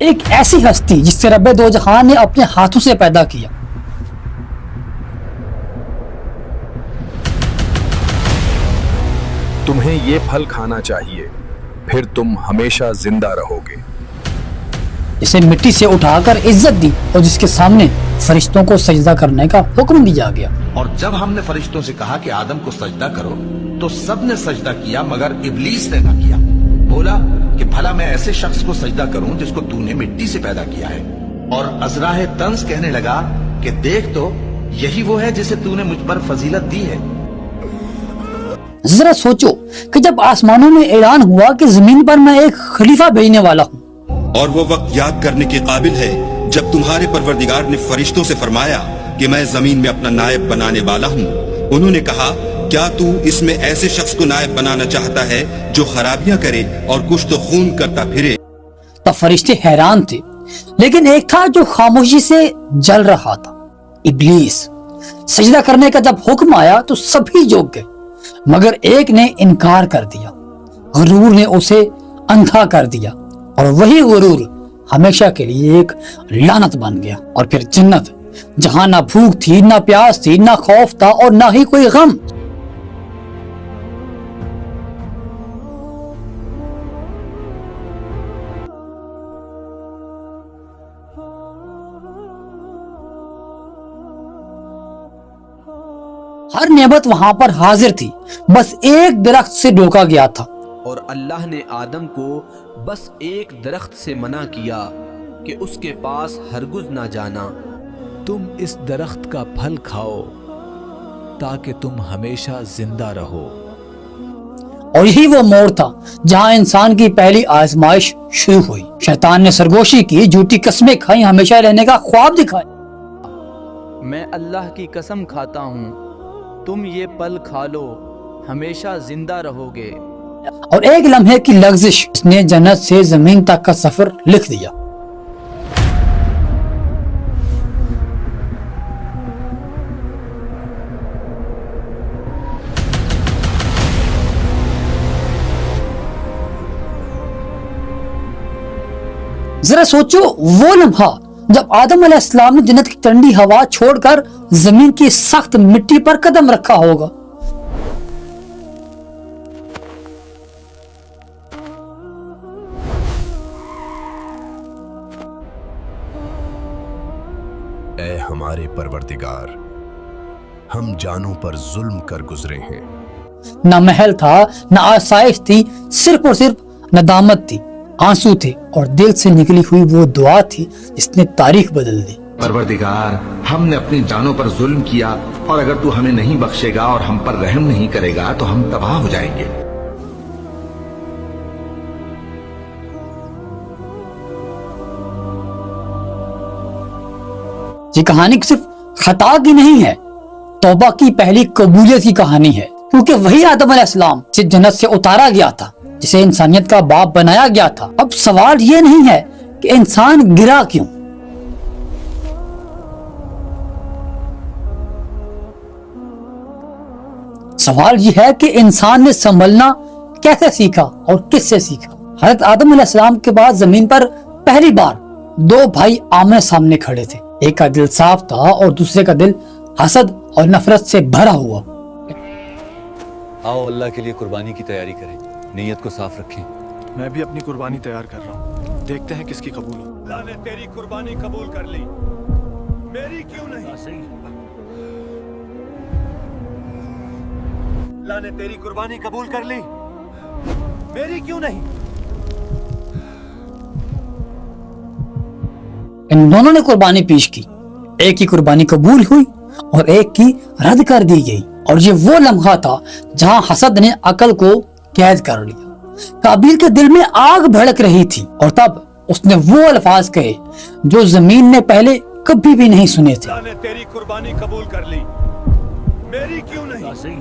ایک ایسی ہستی جس سے رب دو جہان نے اپنے ہاتھوں سے پیدا کیا. تمہیں یہ پھل کھانا چاہیے پھر تم ہمیشہ زندہ رہو گے. جسے مٹی سے اٹھا کر عزت دی اور جس کے سامنے فرشتوں کو سجدہ کرنے کا حکم دیا گیا. اور جب ہم نے فرشتوں سے کہا کہ آدم کو سجدہ کرو تو سب نے سجدہ کیا مگر ابلیس نے نہ کیا. بولا کہ بھلا میں ایسے شخص کو سجدہ کروں جس کو تو نے مٹی سے پیدا کیا ہے. اور ازراہ طنز کہنے لگا کہ دیکھ تو یہی وہ ہے جسے تو نے مجھ پر فضیلت دی ہے. ذرا سوچو کہ جب آسمانوں میں اعلان ہوا کہ زمین پر میں ایک خلیفہ بھیجنے والا ہوں. اور وہ وقت یاد کرنے کے قابل ہے جب تمہارے پروردگار نے فرشتوں سے فرمایا کہ میں زمین میں اپنا نائب بنانے والا ہوں. انہوں نے کہا کیا تو اس میں ایسے شخص کو نائب بنانا چاہتا ہے جو خرابیاں کرے اور کشت و خون کرتا پھرے. تب فرشتے حیران تھے لیکن ایک تھا جو خاموشی سے جل رہا تھا، ابلیس. سجدہ کرنے کا جب حکم آیا تو سبھی جھک گئے مگر ایک نے انکار کر دیا. غرور نے اسے اندھا کر دیا اور وہی غرور ہمیشہ کے لیے ایک لعنت بن گیا. اور پھر جنت جہاں نہ بھوک تھی، نہ پیاس تھی، نہ خوف تھا اور نہ ہی کوئی غم. ہر نعمت وہاں پر حاضر تھی، بس ایک درخت سے روکا گیا تھا. اور اللہ نے آدم کو بس ایک درخت سے منع کیا کہ اس کے پاس ہرگز نہ جانا. تم اس درخت کا پھل کھاؤ تاکہ تم ہمیشہ زندہ رہو. اور یہی وہ موڑ تھا جہاں انسان کی پہلی آزمائش شروع ہوئی. شیطان نے سرگوشی کی، جھوٹی قسمیں کھائیں، ہمیشہ رہنے کا خواب دکھایا. میں اللہ کی قسم کھاتا ہوں تم یہ پھل کھا لو ہمیشہ زندہ رہو گے. اور ایک لمحے کی لغزش اس نے جنت سے زمین تک کا سفر لکھ دیا. ذرا سوچو وہ لمحہ جب آدم علیہ السلام نے جنت کی ٹھنڈی ہوا چھوڑ کر زمین کی سخت مٹی پر قدم رکھا ہوگا. اے ہمارے پروردگار، ہم جانوں پر ظلم کر گزرے ہیں. نہ محل تھا، نہ آسائش تھی، صرف اور صرف ندامت تھی، آنسو تھے اور دل سے نکلی ہوئی وہ دعا تھی جس نے تاریخ بدل دی. پروردگار ہم نے اپنی جانوں پر ظلم کیا اور اگر تو ہمیں نہیں بخشے گا اور ہم پر رحم نہیں کرے گا تو ہم تباہ ہو جائیں گے. یہ کہانی صرف خطا کی نہیں ہے، توبہ کی پہلی قبولیت کی کہانی ہے. کیونکہ وہی آدم علیہ السلام جسے جنت سے اتارا گیا تھا، جسے انسانیت کا باپ بنایا گیا تھا. اب سوال یہ نہیں ہے کہ انسان گرا کیوں، سوال یہ ہے کہ انسان نے سنبھلنا کیسے سیکھا اور کس سے سیکھا. حضرت آدم علیہ السلام کے بعد زمین پر پہلی بار دو بھائی آمنے سامنے کھڑے تھے. ایک کا دل صاف تھا اور دوسرے کا دل حسد اور نفرت سے بھرا ہوا. آؤ اللہ کے لیے قربانی کی تیاری کریں، نیت کو صاف رکھیں. میں بھی اپنی قربانی تیار کر رہا ہوں، دیکھتے ہیں کس کی قبول ہو. اللہ نے تیری قربانی قبول کر لی، میری کیوں نہیں؟ اللہ نے تیری قربانی قبول کر لی، میری کیوں نہیں؟ ان دونوں نے قربانی پیش کی، ایک کی قربانی قبول ہوئی اور ایک کی رد کر دی گئی. اور یہ وہ لمحہ تھا جہاں حسد نے عقل کو قید کر لیا. قابیل کے دل میں آگ بھڑک رہی تھی اور تب اس نے وہ الفاظ کہے جو زمین نے پہلے کبھی بھی نہیں سنے تھے. اللہ نے تیری قربانی قبول کر لی، میری کیوں نہیں؟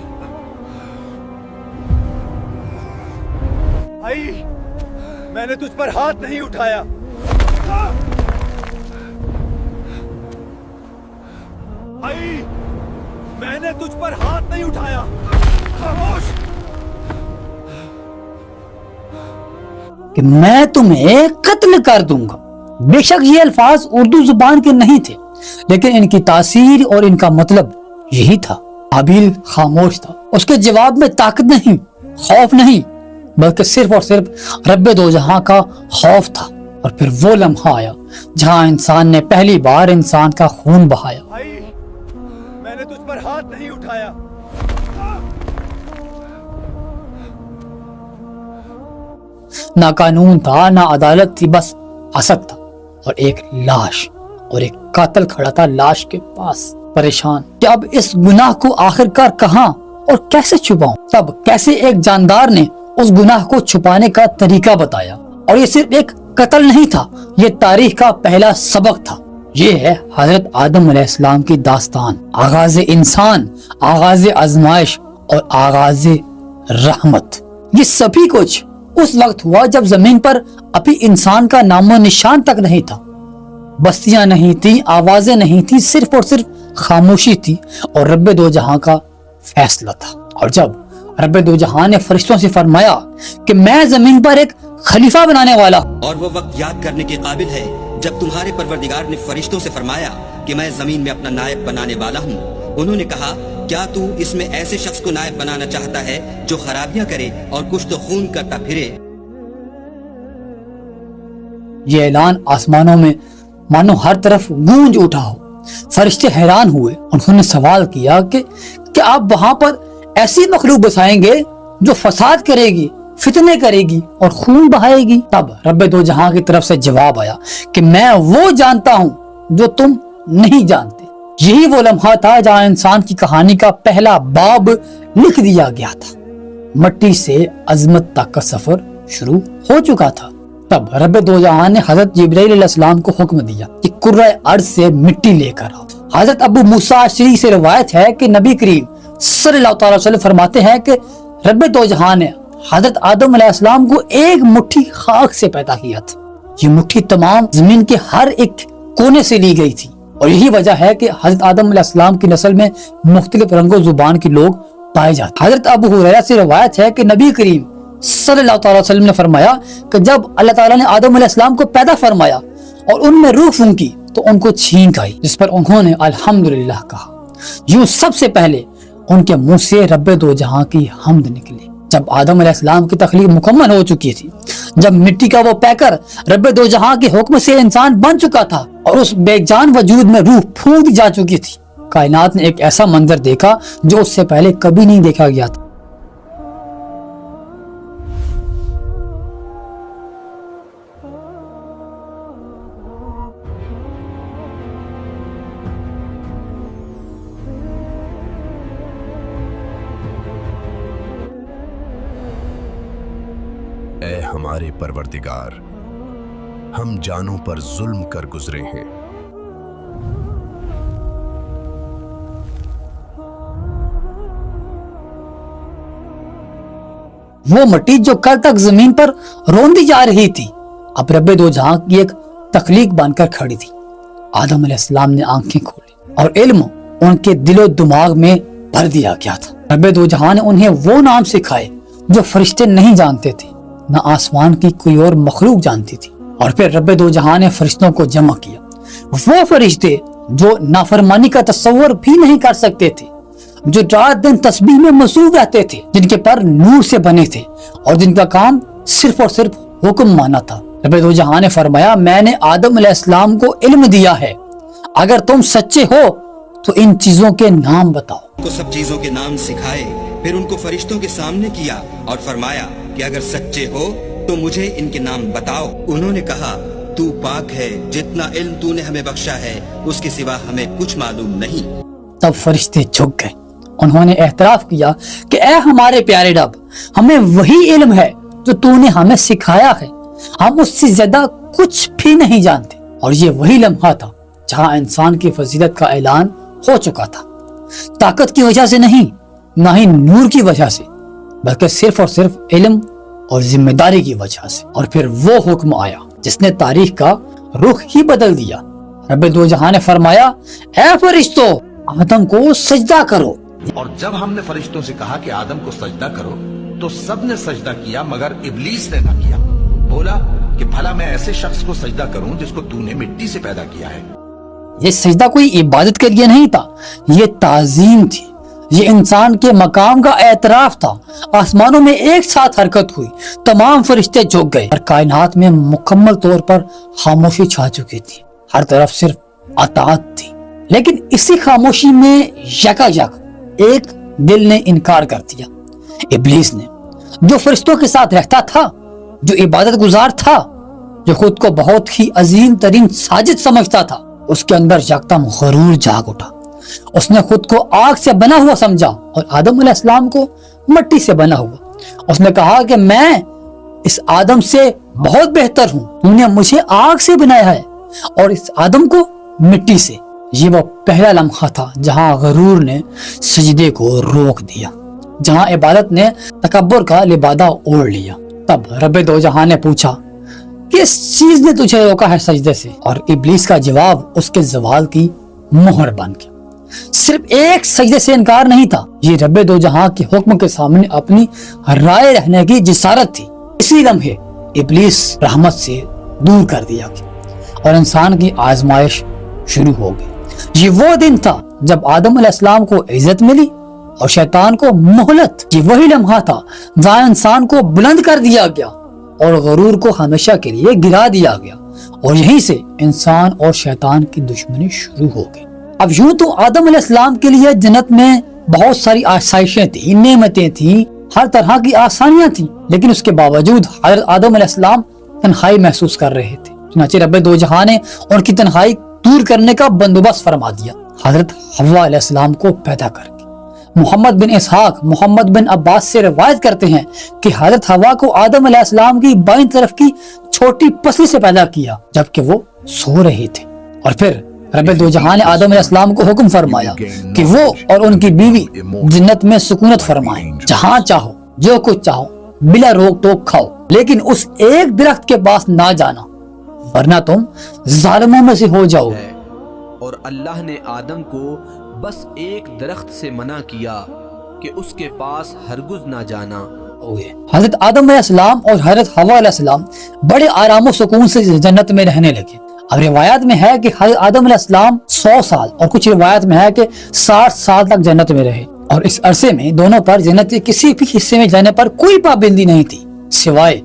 بھائی میں نے تجھ پر ہاتھ نہیں اٹھایا. بھائی میں نے تجھ پر ہاتھ نہیں اٹھایا. خاموش. کہ میں تمہیں قتل کر دوں گا. بے شک یہ الفاظ اردو زبان کے نہیں تھے، لیکن ان کی تاثیر اور ان کا مطلب یہی تھا۔ حابیل خاموش تھا، اس کے جواب میں طاقت نہیں، خوف نہیں، بلکہ صرف اور صرف رب دو جہاں کا خوف تھا۔ اور پھر وہ لمحہ آیا جہاں انسان نے پہلی بار انسان کا خون بہایا۔ بھائی میں نے تجھ پر ہاتھ نہیں اٹھایا۔ نہ قانون تھا، نہ عدالت تھی، بس حسد تھا اور ایک لاش، اور ایک قاتل کھڑا تھا لاش کے پاس پریشان کہ اب اس گناہ کو آخر کار کہاں اور کیسے چھپاؤں۔ تب کیسے ایک جاندار نے اس گناہ کو چھپانے کا طریقہ بتایا، اور یہ صرف ایک قتل نہیں تھا، یہ تاریخ کا پہلا سبق تھا۔ یہ ہے حضرت آدم علیہ السلام کی داستان، آغاز انسان، آغاز آزمائش اور آغاز رحمت۔ یہ سبھی کچھ اس وقت ہوا جب زمین پر ابھی انسان کا نام و نشان تک نہیں تھا، بستیاں نہیں تھی، آوازیں نہیں تھی، صرف اور صرف خاموشی تھی اور رب دو جہاں کا فیصلہ تھا۔ اور جب رب دو جہاں نے فرشتوں سے فرمایا کہ میں زمین پر ایک خلیفہ بنانے والا ہوں، اور وہ وقت یاد کرنے کے قابل ہے جب تمہارے پروردگار نے فرشتوں سے فرمایا کہ میں زمین میں اپنا نائب بنانے والا ہوں، انہوں نے کہا کیا تو اس میں ایسے شخص کو نائب بنانا چاہتا ہے جو خرابیاں کرے اور کچھ تو خون کرتا پھرے۔ یہ اعلان آسمانوں میں مانو ہر طرف گونج اٹھا ہو۔ فرشتے حیران ہوئے، انہوں نے سوال کیا کہ کیا آپ وہاں پر ایسی مخلوق بسائیں گے جو فساد کرے گی، فتنے کرے گی اور خون بہائے گی؟ تب رب دو جہاں کی طرف سے جواب آیا کہ میں وہ جانتا ہوں جو تم نہیں جانتے۔ یہی وہ لمحہ تھا جہاں انسان کی کہانی کا پہلا باب لکھ دیا گیا تھا۔ مٹی سے عظمت تک کا سفر شروع ہو چکا تھا۔ تب رب دو جہاں نے حضرت جبرائیل علیہ السلام کو حکم دیا کہ کرۂ ارض سے مٹی لے کر آؤ۔ حضرت ابو موسیٰ اشعری سے روایت ہے کہ نبی کریم صلی اللہ تعالی وسلم فرماتے ہیں کہ رب دو جہاں نے حضرت آدم علیہ السلام کو ایک مٹھی خاک سے پیدا کیا تھا۔ یہ مٹھی تمام زمین کے ہر ایک کونے سے لی گئی تھی، اور یہی وجہ ہے کہ حضرت آدم علیہ السلام کی نسل میں مختلف رنگ و زبان کے لوگ پائے جاتے۔ حضرت ابو ہریرہ سے روایت ہے کہ نبی کریم صلی اللہ تعالی وسلم نے فرمایا کہ جب اللہ تعالیٰ نے آدم علیہ السلام کو پیدا فرمایا اور ان میں روح پھونکی تو ان کو چھینک آئی، جس پر انہوں نے الحمدللہ کہا۔ یوں سب سے پہلے ان کے منہ سے رب دو جہاں کی حمد نکلی۔ جب آدم علیہ السلام کی تخلیق مکمل ہو چکی تھی، جب مٹی کا وہ پیکر رب دو جہاں کے حکم سے انسان بن چکا تھا اور اس بے جان وجود میں روح پھونک جا چکی تھی، کائنات نے ایک ایسا منظر دیکھا جو اس سے پہلے کبھی نہیں دیکھا گیا تھا۔ اے ہمارے پروردگار، ہم جانوں پر ظلم کر گزرے ہیں۔ وہ مٹی جو کل تک زمین پر روندی جا رہی تھی، اب رب دو جہاں کی ایک تخلیق بن کر کھڑی تھی۔ آدم علیہ السلام نے آنکھیں کھولی اور علم ان کے دل و دماغ میں بھر دیا گیا تھا۔ رب دو جہاں نے انہیں وہ نام سکھائے جو فرشتے نہیں جانتے تھے، نہ آسمان کی کوئی اور مخلوق جانتی تھی۔ اور پھر رب دو جہاں نے فرشتوں کو جمع کیا، وہ فرشتے جو نافرمانی کا تصور بھی نہیں کر سکتے تھے، جو رات دن تسبیح میں مصروف رہتے تھے، جن کے پر نور سے بنے تھے اور جن کا کام صرف اور صرف حکم مانا تھا۔ رب دو جہاں نے فرمایا میں نے آدم علیہ السلام کو علم دیا ہے، اگر تم سچے ہو تو ان چیزوں کے نام بتاؤ۔ کو سب چیزوں کے نام سکھائے، پھر ان کو فرشتوں کے سامنے کیا اور فرمایا کہ اگر سچے ہو تو مجھے ان کے نام بتاؤ۔ انہوں نے کہا تو پاک ہے، جتنا علم تو نے ہمیں بخشا ہے اس کے سوا ہمیں کچھ معلوم نہیں۔ تب فرشتے جھک گئے، انہوں نے اعتراف کیا کہ اے ہمارے پیارے رب، ہمیں وہی علم ہے جو تو نے ہمیں سکھایا ہے، ہم اس سے زیادہ کچھ بھی نہیں جانتے۔ اور یہ وہی لمحہ تھا جہاں انسان کی فضیلت کا اعلان ہو چکا تھا، طاقت کی وجہ سے نہیں، نہ ہی نور کی وجہ سے، بلکہ صرف اور صرف علم اور ذمہ داری کی وجہ سے۔ اور پھر وہ حکم آیا جس نے تاریخ کا رخ ہی بدل دیا۔ رب دو جہاں نے فرمایا اے فرشتوں، آدم کو سجدہ کرو۔ اور جب ہم نے فرشتوں سے کہا کہ آدم کو سجدہ کرو تو سب نے سجدہ کیا مگر ابلیس نے نہ کیا، بولا कि भला मैं ऐसे शख्स को सजदा करूं जिसको तूने मिट्टी से पैदा किया है। ये सजदा कोई इबादत के लिए नहीं था, ये ताजीम थी, ये इंसान के मकाम का एतराफ था। आसमानों में एक साथ हरकत हुई, तमाम फरिश्ते झुक गए और कायनात में मुकम्मल तौर पर खामोशी छा चुकी थी। हर तरफ सिर्फ अताअत थी। लेकिन इसी खामोशी में यकायक एक दिल ने इनकार कर दिया, इब्लीस ने, जो फरिश्तों के साथ रहता था, जो इबादत गुजार था, जो खुद को बहुत ही अजीम तरीन साजिद समझता था। उसके अंदर यकदम गरूर जाग उठा। उसने खुद को आग से बना हुआ समझा और आदम अलैहिस्सलाम को मिट्टी से बना हुआ। उसने कहा कि मैं इस आदम से बहुत बेहतर हूँ, तूने मुझे आग से बनाया है और इस आदम को मिट्टी से। ये वो पहला लम्हा था जहाँ गरूर ने सजदे को रोक दिया, जहाँ इबादत ने तकब्बुर का लिबादा ओढ़ लिया। तब रब्बे दो जहां ने पूछा, किस चीज ने तुझे रोका है सजदे से? और इब्लीस का जवाब उसके जवाल की मोहर बन गया। सिर्फ एक सजदे से इनकार नहीं था, ये रब्बे दो जहां के हुक्म के सामने अपनी राय रहने की जिसारत थी। इसी लम्हे इब्लीस रहमत से दूर कर दिया गया और इंसान की आजमाइश शुरू हो गई। ये वो दिन था जब आदम अलैहिस्सलाम को इज्जत मिली और शैतान को मोहलत। ये वही लम्हा था जहाँ इंसान को बुलंद कर दिया गया और गरूर को हमेशा के लिए गिरा दिया गया, और यहीं से इंसान और शैतान की दुश्मनी शुरू हो गई। अब यूं तो आदम अलैहिस्सलाम के लिए जन्नत में बहुत सारी आसाइशें थी, नेमतें थी, हर तरह की आसानियां थी, लेकिन उसके बावजूद हज़रत आदम अलैहिस्सलाम तन्हाई महसूस कर रहे थे। चुनांचे रब्बे दो जहां ने उनकी तन्हाई दूर करने का बंदोबस्त फरमा दिया, हज़रत हव्वा अलैहिस्सलाम को पैदा करके। मोहम्मद बिन इसहाक, मोहम्मद बिन अब्बास से रिवायत करते हैं कि हज़रत हव्वा को आदम अलैहिस्सलाम की बाईं तरफ की छोटी पसली से पैदा किया जबकि वो सो रहे थे। और फिर रब्बे दो जहां ने आदम अलैहिस्सलाम को हुक्म फरमाया कि वो और उनकी बीवी जन्नत में सुकूनत फरमाएं, जहां चाहो जो कुछ चाहो बिला रोक टोक खाओ, लेकिन उस एक दरख्त के पास ना जाना वरना तुम जालिमों में से हो जाओगे। और अल्लाह ने आदम को बस एक दरख्त से मना किया कि उसके पास हरगिज़ ना जाना। हजरत आदम अलैहिस्सलाम और हजरत हव्वा अलैहिस्सलाम बड़े आराम और सुकून से जन्नत में रहने लगे। अब रिवायत में है कि हजरत आदम अलैहिस्सलाम 100 साल और कुछ रिवायत में है कि 60 साल तक जन्नत में रहे, और इस अरसे में दोनों पर जन्नत के किसी भी हिस्से में जाने पर कोई पाबंदी नहीं थी सिवाय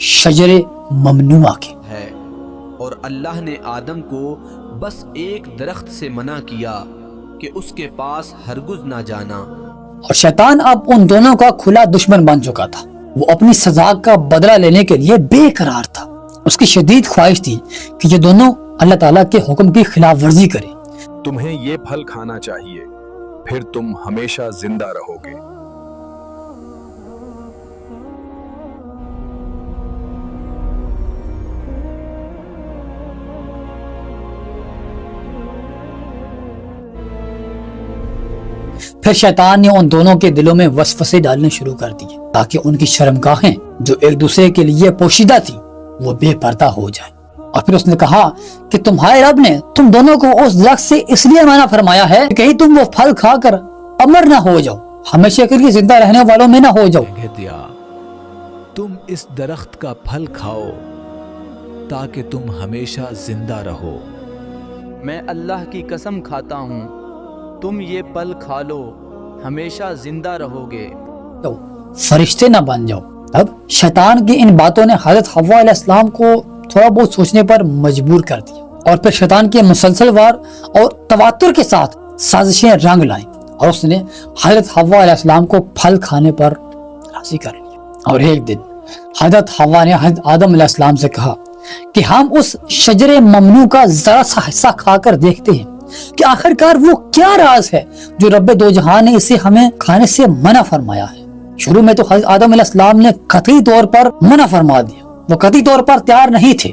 शजरे ममनुआ के। है और अल्लाह ने आदम को बस एक दरख्त से मना किया कि उसके पास हरगिज़ ना जाना। और शैतान अब उन दोनों का खुला दुश्मन बन चुका था। वो अपनी सजा का बदला लेने के लिए बेकरार था। उसकी शदीद ख्वाहिश थी कि ये दोनों अल्लाह ताला के हुक्म की खिलाफ वर्जी करें। तुम्हें ये फल खाना चाहिए, फिर तुम हमेशा जिंदा रहोगे। फिर शैतान ने उन दोनों के दिलों में वसवसे डालने शुरू कर दिए ताकि उनकी शर्मगाहें जो एक दूसरे के लिए पोशीदा थी वो बेपर्दा हो जाए। और फिर उसने कहा कि तुम्हारे रब ने तुम दोनों को उस दरख्त से इसलिए मना फरमाया है कि कहीं तुम वो फल खाकर अमर ना हो जाओ, हमेशा के लिए जिंदा रहने वालों में ना हो जाओ। कह दिया, तुम इस दरख्त का फल खाओ ताकि तुम हमेशा जिंदा रहो। मैं अल्लाह की कसम खाता हूँ, तुम ये फल खा लो, हमेशा जिंदा रहोगे। तो फरिश्ते ना बन जाओ। तब शैतान की इन बातों ने हजरत हव्वा अलैहिस्सलाम को थोड़ा बहुत सोचने पर मजबूर कर दिया, और फिर शैतान के मुसलसलवार और तवातुर के साथ साजिशें रंग लाई और उसने हजरत हव्वा अलैहिस्सलाम को फल खाने पर राजी कर लिया। और एक दिन हजरत हव्वा ने हजरत आदम अलैहिस्सलाम से कहा कि हम उस शजरे ममनू का जरा सा हिस्सा खाकर देखते हैं कि आखिरकार वो क्या राज है जो रब्बे दो जहां ने इसे हमें खाने से मना फरमाया है। शुरू में तो हज़रत आदम अलैहिस्सलाम ने कतई तौर पर मना फरमा दिया, वो कतई तौर पर तैयार नहीं थे,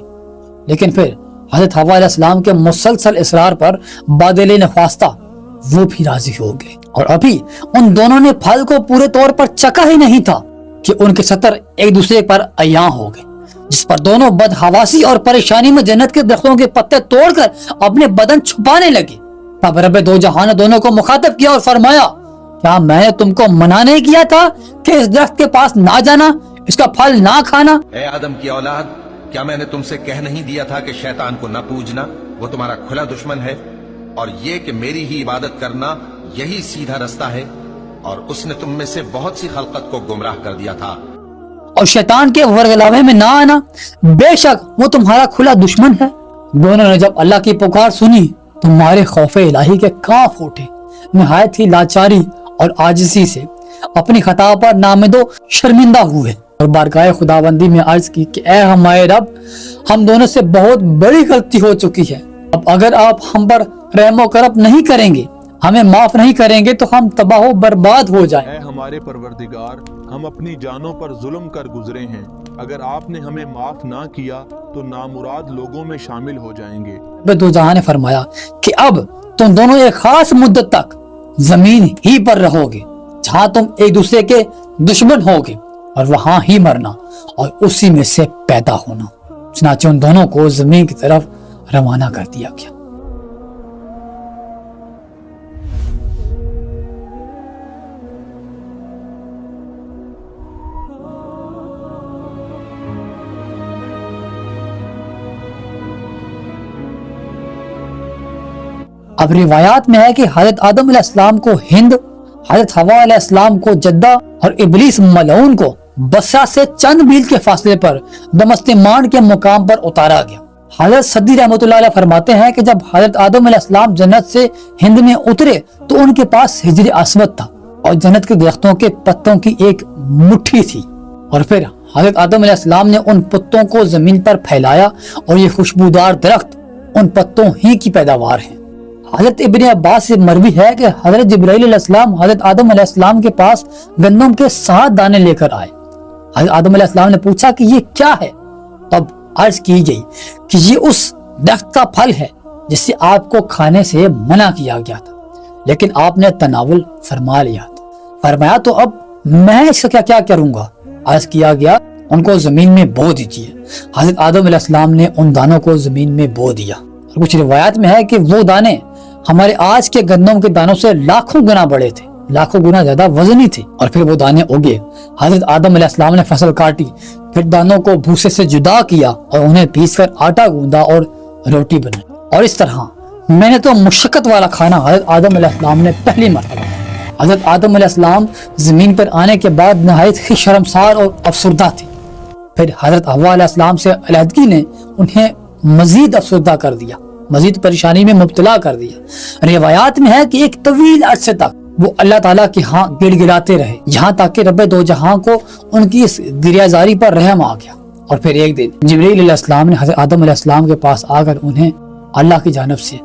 लेकिन फिर हज़रत हव्वा अलैहिस्सलाम के मुसलसल इसरार पर बादल नख्वास्ता वो भी राजी हो गए। और अभी उन दोनों ने फल को पूरे तौर पर चखा ही नहीं था कि उनके सतर एक दूसरे पर अयां हो गए, जिस पर दोनों बदहवासी और परेशानी में जन्नत के दरख्तों के पत्ते तोड़कर अपने बदन छुपाने लगे। तब रब्बे दो जहां ने दोनों को मुखातब किया और फरमाया, क्या मैंने तुमको मना नहीं किया था कि इस दरख्त के पास ना जाना, इसका फल ना खाना? ए आदम की औलाद, क्या मैंने तुमसे कह नहीं दिया था कि शैतान को न पूजना, वो तुम्हारा खुला दुश्मन है, और ये कि मेरी ही इबादत करना यही सीधा रास्ता है, और उसने तुम में से बहुत सी खलकत को गुमराह कर दिया था। और शैतान के वरगलावे में ना आना, बेशक वो तुम्हारा खुला दुश्मन है। दोनों ने जब अल्लाह की पुकार सुनी तो मारे खौफे इलाही के कांप उठे, निहायत ही लाचारी और आजिज़ी से अपनी खता पर नामिदो शर्मिंदा हुए और बारगाह खुदाबंदी में अर्ज की कि ऐ हमारे रब, हम दोनों से बहुत बड़ी गलती हो चुकी है। अब अगर आप हम पर रहमो करम नहीं करेंगे, हमें माफ नहीं करेंगे तो हम तबाह बर्बाद हो जाएं। ऐ हमारे परवरदिगार, हम अपनी जानों पर जुल्म कर गुजरे हैं, अगर आपने हमें माफ ना किया तो नामुराद लोगों में शामिल हो जाएंगे। दो जहां ने फरमाया कि अब तुम दोनों एक खास मुद्दत तक जमीन ही पर रहोगे जहां तुम एक दूसरे के दुश्मन होगे और वहां ही मरना और उसी में से पैदा होना। चुनांचे उन दोनों को जमीन की तरफ रवाना कर दिया गया। अब रिवायात में है कि हजरत आदम अलैहिस्सलाम को हिंद, हजरत हवा अलैहिस्सलाम को जद्दा और इब्लीस मलऊन को बसरा से चंद मील के फासले पर दमश्कमान के मुकाम पर उतारा गया। हजरत सद्दी रहमतुल्लाह अलैह फरमाते हैं कि जब हजरत आदम अलैहिस्सलाम जन्नत से हिंद में उतरे तो उनके पास हिजर अस्वद था और जन्नत के दरख्तों के पत्तों की एक मुट्ठी थी, और फिर हजरत आदम अलैहिस्सलाम ने उन पत्तों को जमीन पर फैलाया और ये खुशबूदार दरख्त उन पत्तों ही की पैदावार है। हजरत इब्ने अब्बास से मरवी है कि हजरत जिब्राइल अलैहिस्सलाम हजरत आदम अलैहिस्सलाम के पास गंदम के 7 दाने लेकर आए। हजरत आदम अलैहिस्सलाम ने पूछा कि ये क्या है? तब अर्ज की गई कि ये उस दरख्त का फल है जिससे आपको खाने से मना किया गया था, लेकिन आपने तनावुल फरमा लिया था। फरमाया तो अब मैं इसका क्या करूंगा? अर्ज किया गया उनको जमीन में बो दीजिए। हजरत आदम अलैहिस्सलाम ने उन दानों को जमीन में बो दिया। और कुछ रिवायत में है कि वो दाने हमारे आज के गंदम के दानों से लाखों गुना बड़े थे, लाखों गुना ज्यादा वजनी थे। और फिर वो दाने उगे। हजरत आदम अलैहिस्सलाम ने फसल काटी, फिर दानों को भूसे से जुदा किया और उन्हें पीसकर आटा गूंदा और रोटी बनाई। और इस तरह मैंने तो मुशक्कत वाला खाना हजरत आदम अलैहिस्सलाम ने पहली मरतबा। हजरत आदम अलैहिस्सलाम जमीन पर आने के बाद नहायत ही शर्मसार और अफसरदा थे। फिर हजरत हव्वा अलैहिस्सलाम से अलहदगी ने उन्हें मजीद अफसरदा कर दिया, मजीद परेशानी में मुब्तला कर दिया। रिवायात में है कि एक तवील अरसे तक वो अल्लाह ताला के यहाँ गिड़गिड़ाते रहे, यहाँ तक कि रब्बे दो जहां को उनकी इस गिरियाजारी पर रहम आ गया। और फिर एक दिन जिब्रील अलैहिस्सलाम ने हजरत आदम अलैहिस्सलाम के पास आकर उन्हें अल्लाह की जानिब से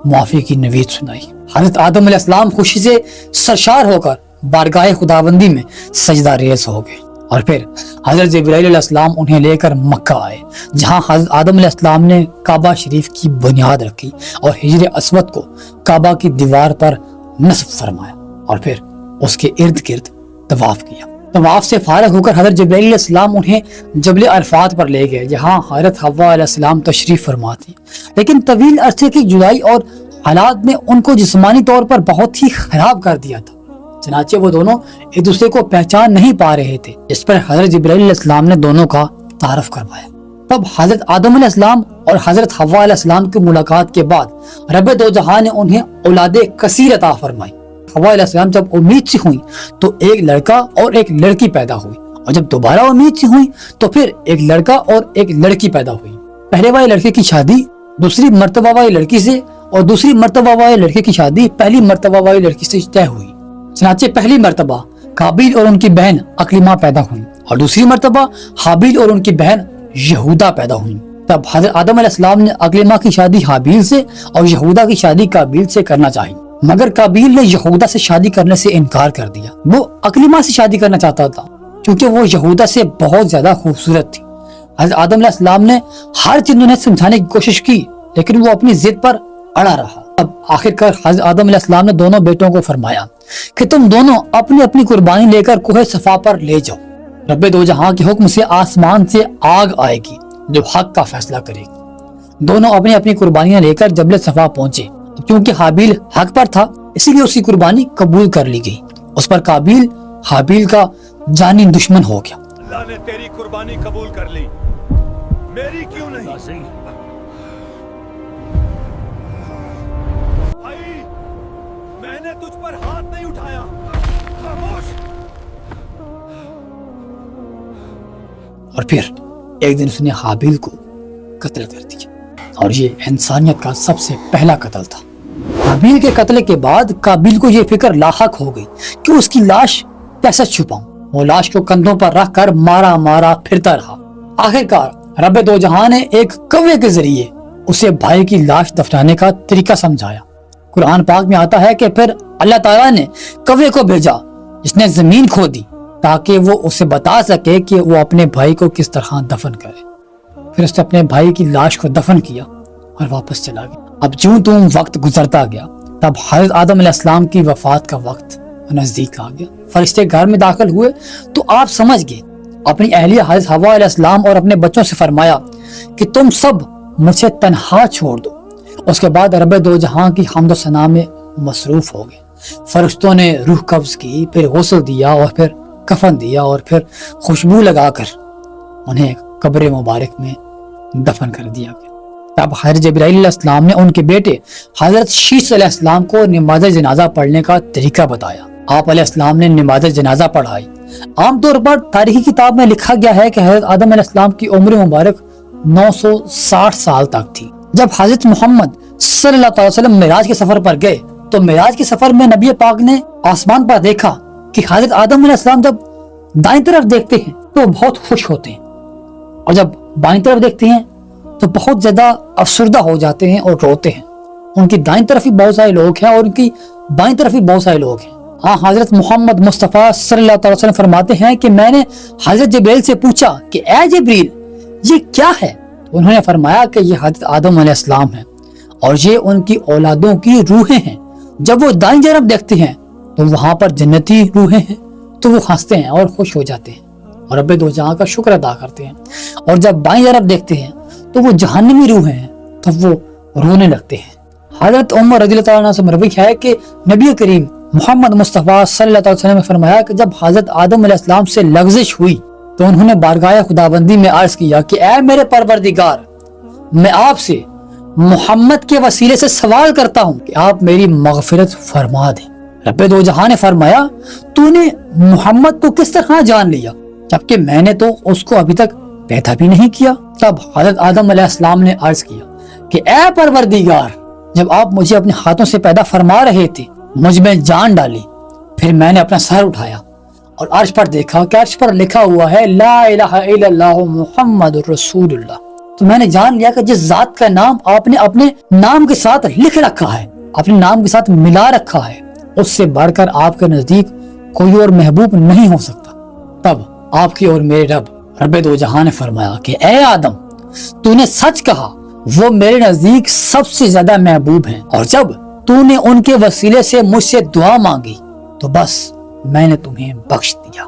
मुआफी की नवीद सुनाई। हजरत आदम अलैहिस्सलाम खुशी से सरशार होकर बारगाह खुदाबंदी में सजदा रेज़ हो गए। और फिर हजरत जिब्राइल अलैहिस्सलाम उन्हें लेकर मक्का आए, जहां हजरत आदम अलैहिस्सलाम ने काबा शरीफ की बुनियाद रखी और हिजर अस्वद को काबा की दीवार पर नस्ब फरमाया और फिर उसके इर्द गिर्द तवाफ किया। तवाफ से फारग होकर हजरत जिब्राइल अलैहिस्सलाम उन्हें जबल अरफात पर ले गए, जहां हजरत हव्वा अलैहिस्सलाम तशरीफ फरमा थी। लेकिन तवील अरसे की जुदाई और हालात ने उनको जिस्मानी तौर पर बहुत ही खराब कर दिया था। चनाचे वो दोनों एक दूसरे को पहचान नहीं पा रहे थे, इस पर हजरत जिब्राइल अलैहिस्सलाम ने दोनों का तारफ करवाया। तब हजरत आदम अलैहिस्सलाम और हजरत हव्वा अलैहिस्सलाम की मुलाकात के बाद रब्बे दो जहां ने उन्हें औलादे कसीर अता फरमाई। हव्वा अलैहिस्सलाम जब उम्मीद से हुई तो एक लड़का और एक लड़की पैदा हुई, और जब दोबारा उम्मीद से हुई तो फिर एक लड़का और एक लड़की पैदा हुई। पहले वाले लड़के की शादी दूसरी मर्तबा वाली लड़की से और दूसरी मर्तबा वाले लड़के की शादी पहली मर्तबा वाली लड़की से तय हुई। चनाचे पहली मर्तबा काबिल और उनकी बहन अकलिमा पैदा हुई और दूसरी मर्तबा हाबिल और उनकी बहन यहूदा पैदा हुई। तब हजरत आदम अलैहिस्सलाम ने अकलिमा की शादी हाबिल से और यहूदा की शादी काबिल से करना चाहिए, मगर काबिल ने यहूदा से शादी करने से इनकार कर दिया। वो अकलिमा से शादी करना चाहता था क्योंकि वो यहूदा से बहुत ज्यादा खूबसूरत थी। हजरत आदम अलैहिस्सलाम ने हर चीज उन्हें समझाने की कोशिश की, लेकिन वो अपनी जिद पर अड़ा रहा। अब आखिरकार हजरत आदम अलैहिस्सलाम ने दोनों बेटों को फरमाया कि तुम दोनों अपनी अपनी कुर्बानी लेकर कोहे सफा पर ले जाओ। रब्बे दो जहां के हुक्म से आसमान से आग आएगी जो हक का फैसला करेगी। दोनों अपनी अपनी कुर्बानियां लेकर जबल सफा पहुंचे। क्योंकि हाबिल हक पर था इसीलिए उसकी कुर्बानी कबूल कर ली गई। उस पर काबिल हाबिल का जानी दुश्मन हो गया। अल्लाह ने तेरी कुर्बानी कबूल कर ली, मेरी क्यों नहीं? भाई, मैंने तुझ पर हाथ नहीं उठाया। खामोश। और फिर एक दिन उसने हाबिल को कत्ल कर दिया और ये इंसानियत का सबसे पहला कत्ल था। हाबिल के कत्ल के बाद काबिल को ये फिक्र लाहक हो गई कि उसकी लाश कैसे छुपाऊं। वो लाश को कंधों पर रख कर मारा मारा फिरता रहा। आखिरकार रब दो जहां ने एक कौवे के जरिए उसे भाई की लाश दफनाने का तरीका समझाया। कुरान पाक में आता है कि फिर अल्लाह ताला ने कौवे को भेजा जिसने जमीन खोदी ताकि वो उसे बता सके कि वो अपने भाई को किस तरह दफन करे। फिर उसने अपने भाई की लाश को दफन किया और वापस चला गया। अब ज्यों त्यों वक्त गुजरता गया तब हज़रत आदम अलैहिस्सलाम की वफात का वक्त नजदीक आ गया। फरिश्ते घर में दाखिल हुए तो आप समझ गए। अपनी अहलिया हज़रत हवा अलैहिस्सलाम और अपने बच्चों से फरमाया कि तुम सब मुझे तन्हा छोड़ दो। उसके बाद रब दो जहां की हम्द व सना में मसरूफ हो गए। फरिश्तों ने रूह कब्ज की, फिर गुस्ल दिया और फिर कफन दिया और फिर खुशबू लगाकर उन्हें कब्र मुबारक में दफन कर दिया गया। तब हज़रत जिब्राइल अलैहिस्सलाम ने उनके बेटे हज़रत शीश अलैहिस्सलाम को नमाज जनाजा पढ़ने का तरीका बताया। आप अलैहिस्सलाम ने नमाज जनाजा पढ़ाई। आमतौर पर तारीखी किताब में लिखा गया है कि हज़रत आदम अलैहिस्सलाम की उम्र मुबारक 960 साल तक थी। जब हज़रत मोहम्मद सल्लल्लाहु अलैहि वसल्लम मिराज के सफर पर गए तो मिराज के सफर में नबी पाक ने आसमान पर देखा कि हज़रत आदम अलैहिस्सलाम जब दाईं तरफ देखते हैं तो बहुत खुश होते हैं और जब बाईं तरफ देखते हैं तो बहुत ज्यादा अफसरदा हो जाते हैं और रोते हैं। उनकी दाईं तरफ ही बहुत सारे लोग हैं और उनकी बाईं तरफ ही बहुत सारे लोग हैं। हाँ, हजरत मोहम्मद मुस्तफ़ा सल्लल्लाहु अलैहि वसल्लम फरमाते हैं कि मैंने हजरत जिब्रील से पूछा कि ए जिब्रील ये क्या है? तो उन्होंने फरमाया कि ये हजरत आदम अलैहिस्सलाम है और ये उनकी औलादों की रूहें हैं। जब वो दाईं तरफ देखते हैं तो वहां पर जन्नती रूहें हैं तो वो हंसते हैं और खुश हो जाते हैं और रब्बे दो जहां का शुक्र अदा करते हैं। और जब बाईं तरफ देखते हैं तो वो जहन्नमी रूहें हैं तो वो रोने लगते हैं। हजरत उमर रज़ियल्लाहु ताला अन्हु से मरवी है कि नबी करीम मोहम्मद मुस्तफ़ा सल्लल्लाहु अलैहि वसल्लम ने फरमाया कि जब हजरत आदम अलैहिस्सलाम से लग़ज़िश हुई तो उन्होंने बारगाह खुदाबंदी में अर्ज किया कि ऐ मेरे परवरदिगार, मैं आपसे मोहम्मद के वसीले से सवाल करता हूँ कि आप मेरी मग़फ़िरत फरमा दें। रब्बे दो जहां ने फरमाया तूने मोहम्मद को किस तरह जान लिया जबकि मैंने तो उसको अभी तक पैदा भी नहीं किया। तब हजरत आदम अलैहिस्सलाम ने अर्ज किया कि ऐ परवरदिगार, जब आप मुझे अपने हाथों से पैदा फरमा रहे थे मुझ में जान डाली, फिर मैंने अपना सर उठाया और अर्श पर देखा कि अर्श पर लिखा हुआ है ला इलाहा इल्लल्लाह मुहम्मदुर रसूलुल्लाह। तो मैंने जान लिया कि जिस जात का नाम आपने अपने नाम के साथ लिख रखा है, अपने नाम के साथ मिला रखा है, उससे बढ़कर आपके नजदीक कोई और महबूब नहीं हो सकता। तब आपकी और मेरे रब्बे दो जहां ने फरमाया कि ए आदम, तूने सच कहा, वो मेरे नजदीक सबसे ज्यादा महबूब हैं और जब तूने उनके वसीले से मुझसे दुआ मांगी तो बस मैंने तुम्हें बख्श दिया।